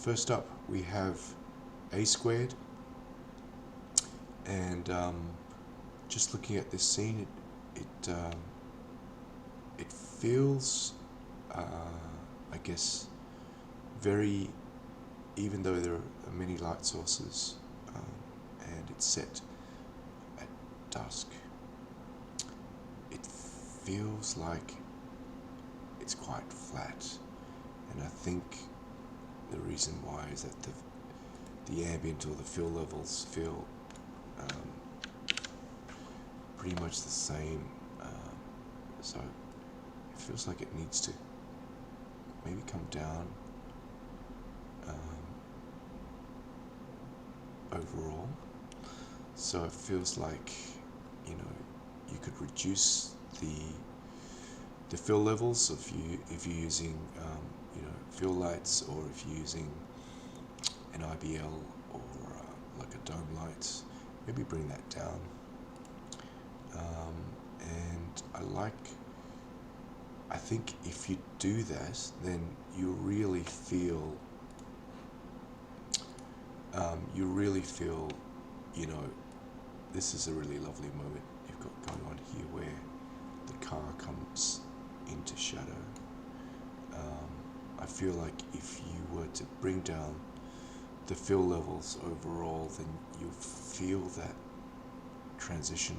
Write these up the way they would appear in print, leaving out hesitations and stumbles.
first up we have Asquared, and just looking at this scene, it feels, I guess, very, even though there are many light sources, and it's set at dusk, it feels like it's quite flat. And I think the reason why is that the ambient or the fill levels feel pretty much the same, so it feels like it needs to maybe come down overall. So it feels like, you know, you could reduce the fill levels if you're using you know, fill lights, or if you're using an IBL or like a dome light, maybe bring that down. And I think if you do that, then you really feel, you know, this is a really lovely moment you've got going on here where the car comes into shadow. I feel like if you were to bring down the fill levels overall, then you'll feel that transition.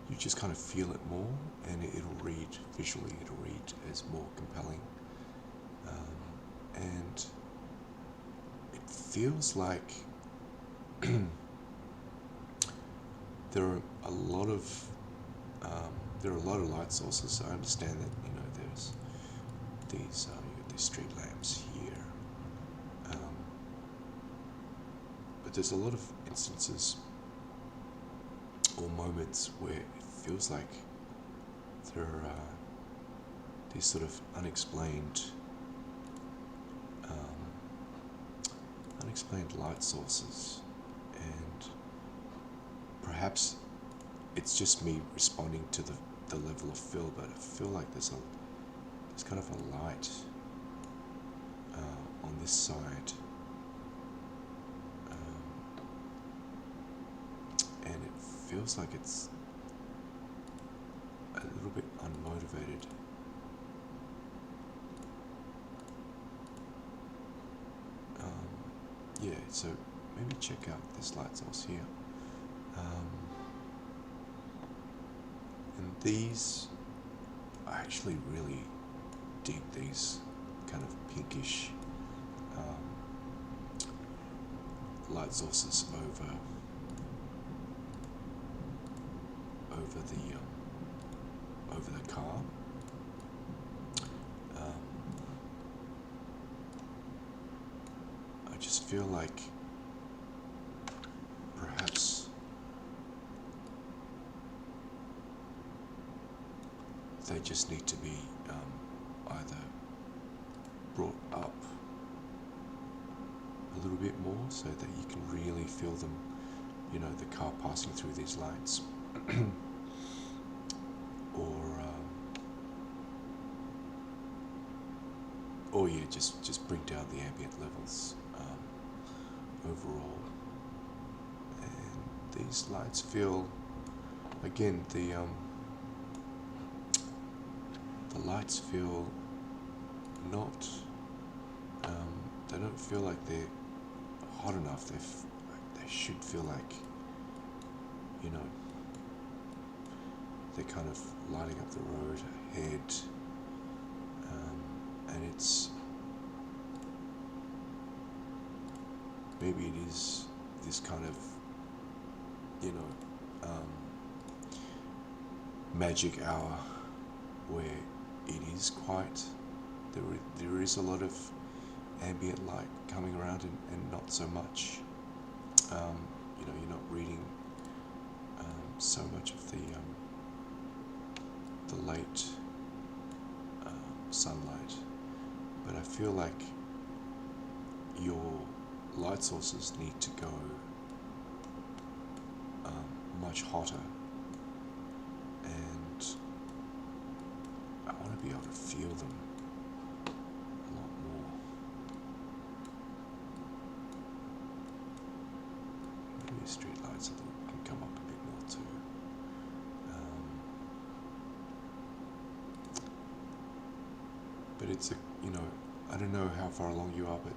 You just kind of feel it more, and it'll read visually, it'll read as more compelling, and it feels like there are a lot of light sources. I understand that, you know, there's these you got these street lamps here, but there's a lot of instances or moments where it feels like there are these sort of unexplained light sources, and perhaps it's just me responding to the level of fill, but I feel like there's kind of a light on this side, and it feels like it's a little bit unmotivated. Yeah, so maybe check out this light source here. And these, I actually really dig these kind of pinkish light sources over the car. I just feel like perhaps they just need to be either brought up a little bit more so that you can really feel them, you know, the car passing through these lights, or yeah, just bring down the ambient levels overall. And these lights feel, again, the lights feel not, they don't feel like they're hot enough. They should feel like, you know, they're kind of lighting up the road ahead, and it's, maybe it is this kind of, you know, magic hour where it is quite, there is a lot of ambient light coming around, and not so much, you know, you're not reading so much of the late sunlight, but I feel like your light sources need to go much hotter, and I want to be able to feel them a lot more. these street lights can come up a bit more too. But it's I don't know how far along you are, but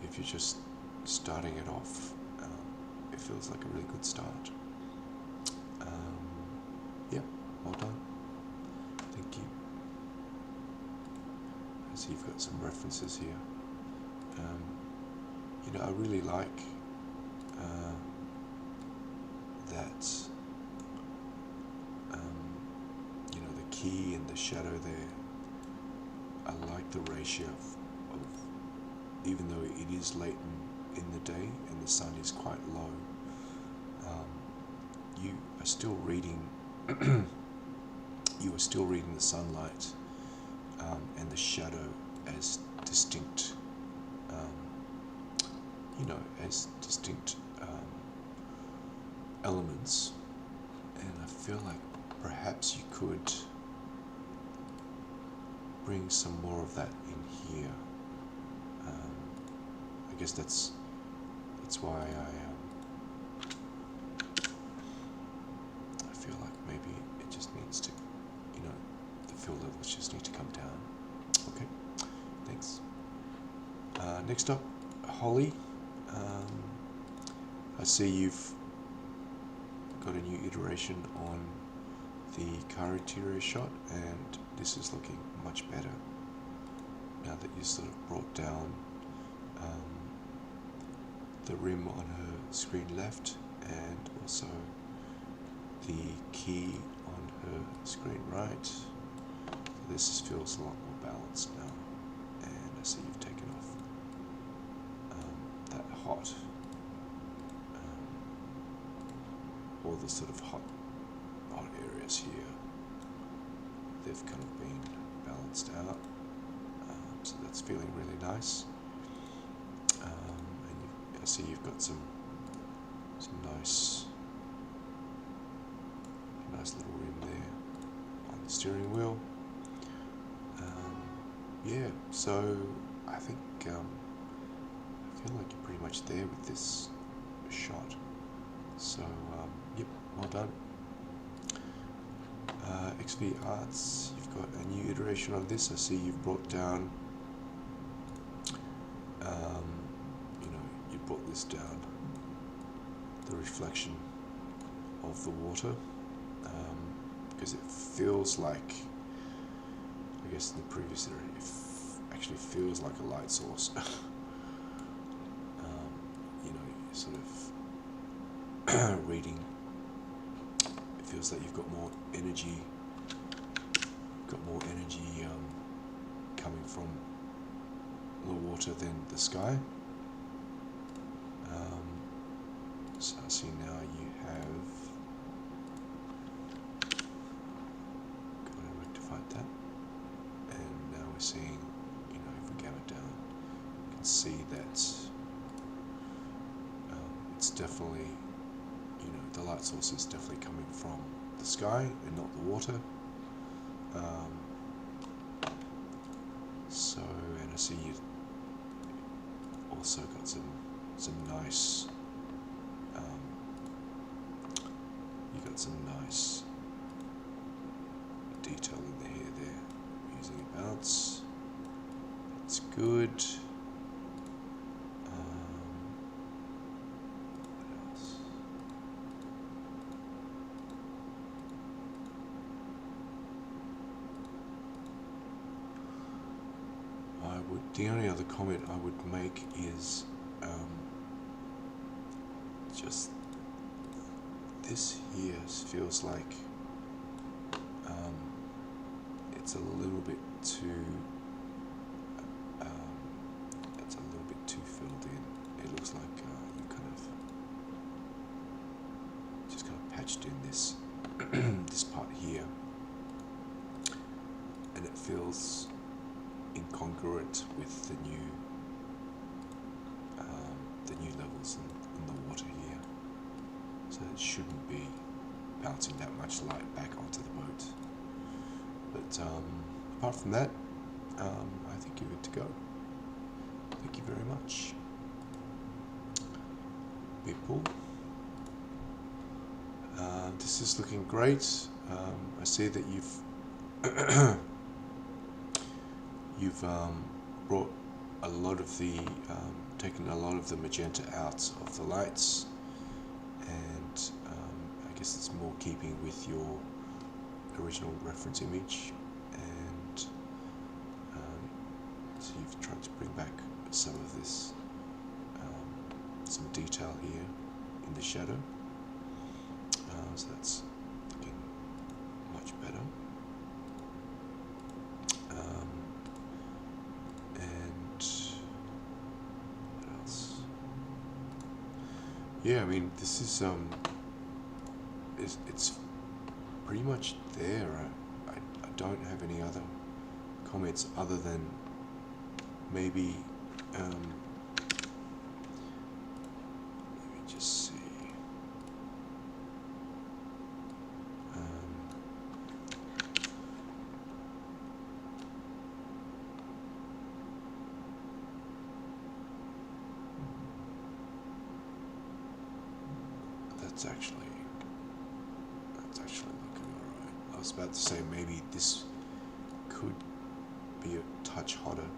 if you're just starting it off, it feels like a really good start. Yeah, well done. Thank you. I see you've got some references here. I really like that, the key and the shadow there. I like the ratio of even though it is late in the day and the sun is quite low, you are still reading the sunlight and the shadow as distinct, elements, and I feel like perhaps you could bring some more of that in here. I guess that's why I feel like maybe it just needs to, the fill levels just need to come down. Okay, thanks. Next up, Holly. I see you've got a new iteration on the car interior shot, and this is looking much better now that you sort of brought down the rim on her screen left and also the key on her screen right. So this feels a lot more balanced now, and I see you've taken off that hot, all the sort of hot areas here. They've kind of been balanced out, so that's feeling really nice. And I see you've got some nice little rim there on the steering wheel. Yeah, so I think I feel like you're pretty much there with this shot. So yep, well done. XVArts, you've got a new iteration of this. I see you've brought down, you brought this down, the reflection of the water, because it feels like, I guess in the previous iteration, it actually feels like a light source. Sort of reading, it feels like you've got more energy. Coming from the water than the sky. So I see now you have got to rectify that, and now we're seeing, if we gamma down, you can see that it's definitely, the light source is definitely coming from the sky and not the water. So, and I see you've also got some nice, detail in the hair there, using a bounce. That's good. What else? The only other comment I would make is just this here feels like it's a little bit too filled in. It looks like you just kind of patched in this this part here, and it feels incongruent with the new levels in the water here, so it shouldn't be bouncing that much light back onto the boat. But apart from that, I think you're good to go. Thank you very much. Bipul. This is looking great. I see that you've brought a lot of the taken a lot of the magenta out of the lights, and I guess it's more keeping with your original reference image, and so you've tried to bring back some of this some detail here in the shadow, so that's looking much better. And what else? Yeah, I mean, this is it's pretty much there. I don't have any other comments other than maybe let me just see. That's actually looking alright. I was about to say maybe this could be a touch hotter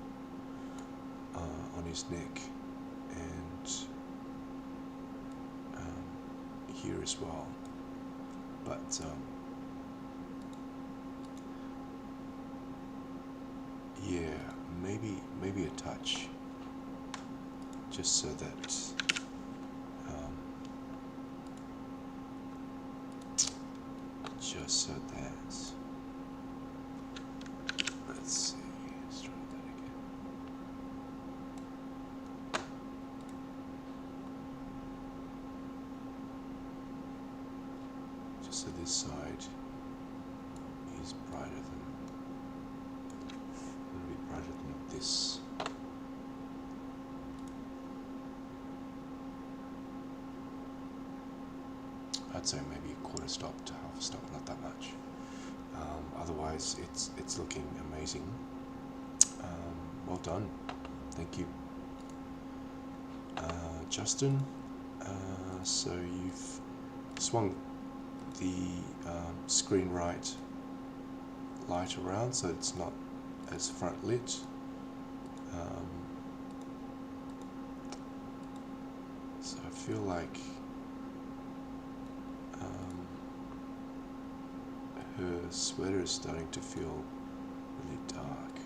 on his neck and here as well, but yeah, maybe a touch, just so that let's see, let's try that again. Just so this side is brighter than, a little bit brighter than this. I'd say maybe a quarter stop to half a stop, not that much. Otherwise, it's looking amazing. Well done, thank you, Justin. So you've swung the screen right light around, so it's not as front lit. So I feel like her sweater is starting to feel really dark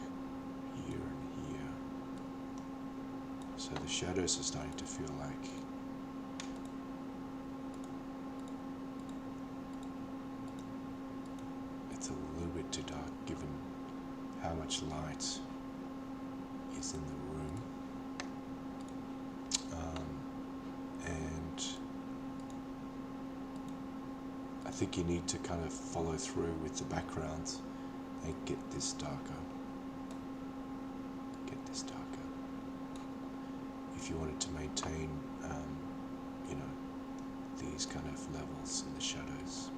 here and here. So the shadows are starting to feel like it's a little bit too dark given how much light is in the room. And I think you need to kind of follow through with the background and get this darker. If you wanted to maintain, you know, these kind of levels in the shadows.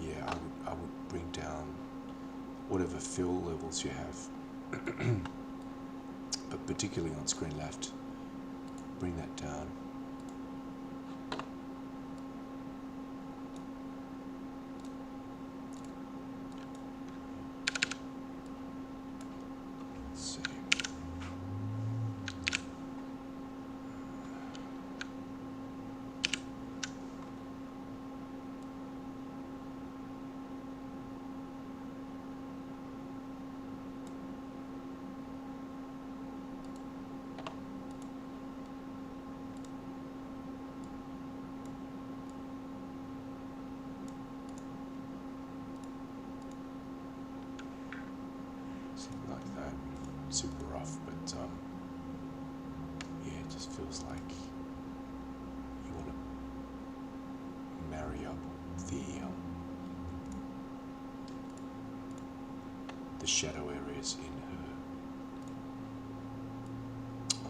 Yeah, I would bring down whatever fill levels you have, but particularly on screen left, bring that down. Like that, super rough, but yeah, it just feels like you want to marry up the shadow areas in her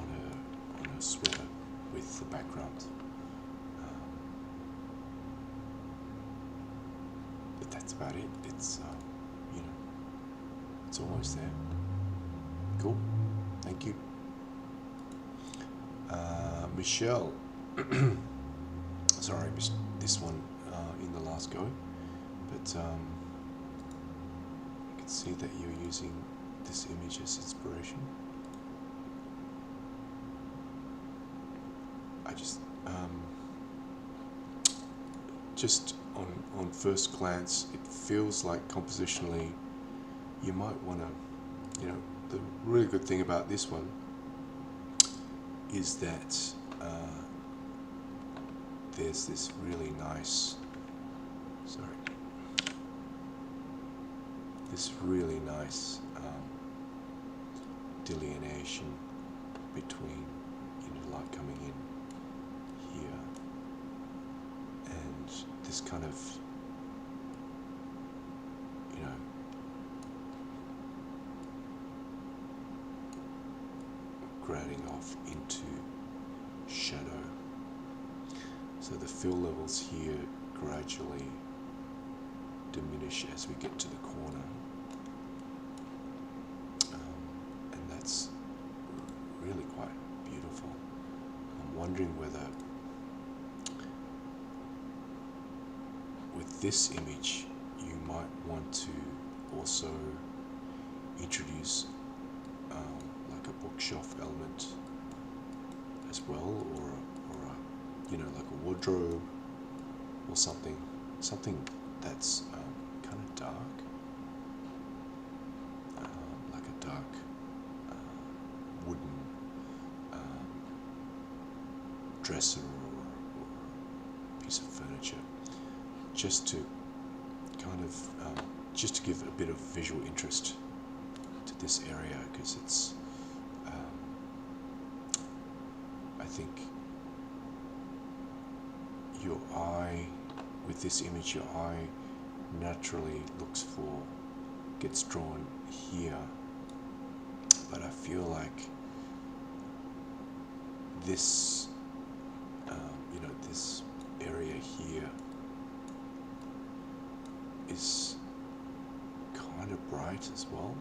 on her sweater with the background. But that's about it. It's you know, it's almost there. Cool. Thank you. Michelle, sorry, I missed this one in the last go, but you can see that you're using this image as inspiration. I just on first glance, it feels like compositionally you might want to, you know, the really good thing about this one is that there's this really nice, this really nice delineation between, you know, light coming in here and this kind of, you know, grading off into shadow. So the fill levels here gradually diminish as we get to the corner, and that's really quite beautiful. I'm wondering whether with this image you might want to also introduce like a bookshelf element as well, or a, you know, like a wardrobe or something that's kind of dark, like a dark wooden dresser or piece of furniture, just to kind of just to give a bit of visual interest to this area, because it's I think your eye, with this image, your eye naturally gets drawn here, but I feel like this, you know, this area here is kind of bright as well,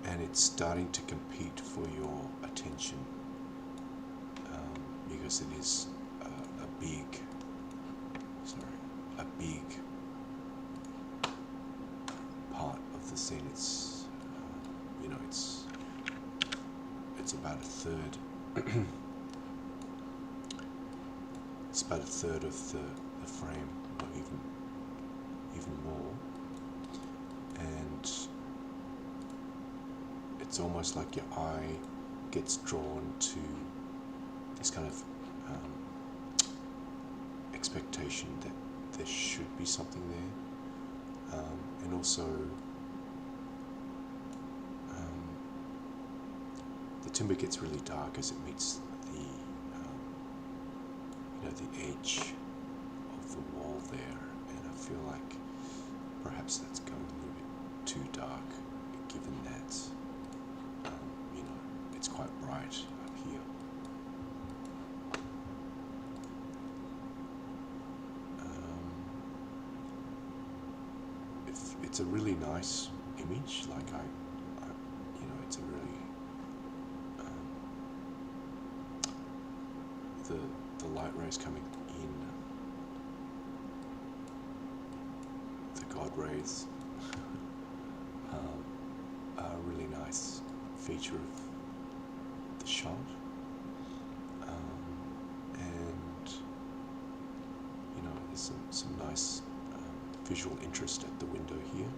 and it's starting to compete for your attention, because it is a big part of the scene. It's you know, it's about a third. It's about a third of the frame, or even more, and it's almost like your eye gets drawn to this kind of expectation that there should be something there, and also the timber gets really dark as it meets the you know, the edge of the wall there, and I feel like perhaps that's going a little bit too dark, given that you know, it's quite bright up here. It's a really nice image. Like you know, it's a really the light rays coming in, the God rays, are a really nice feature of the shot, and you know, there's some nice visual interest at the window here.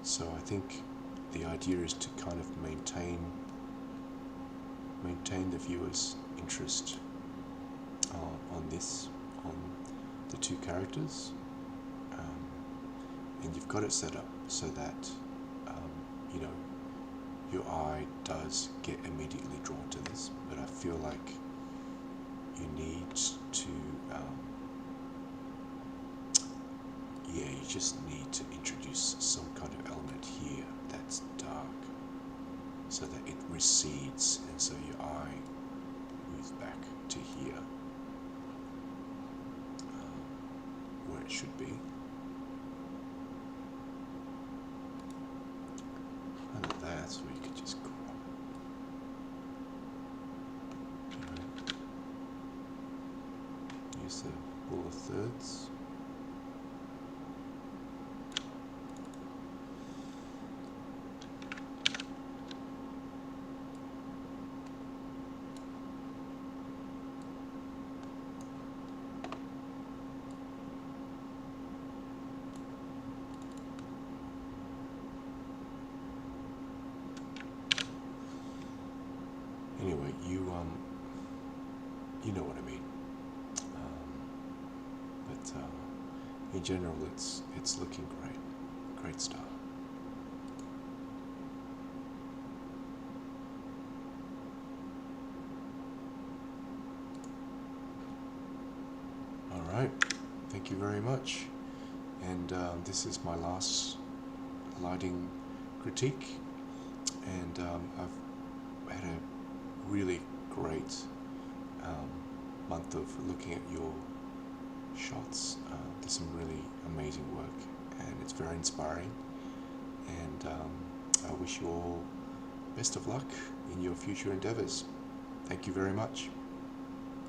So I think the idea is to kind of maintain the viewer's interest on the two characters, and you've got it set up so that you know, your eye does get immediately drawn to this, but I feel like you need to yeah, you just need to introduce some kind of element here that's dark, so that it recedes, and so your eye moves back to here, where it should be. And that's where you could just crop. use the rule of thirds. Anyway, you know what I mean. But in general, it's looking great. Great start. All right. Thank you very much. And this is my last lighting critique, and I've had a really great month of looking at your shots. There's some really amazing work, and it's very inspiring, and I wish you all best of luck in your future endeavors. Thank you very much.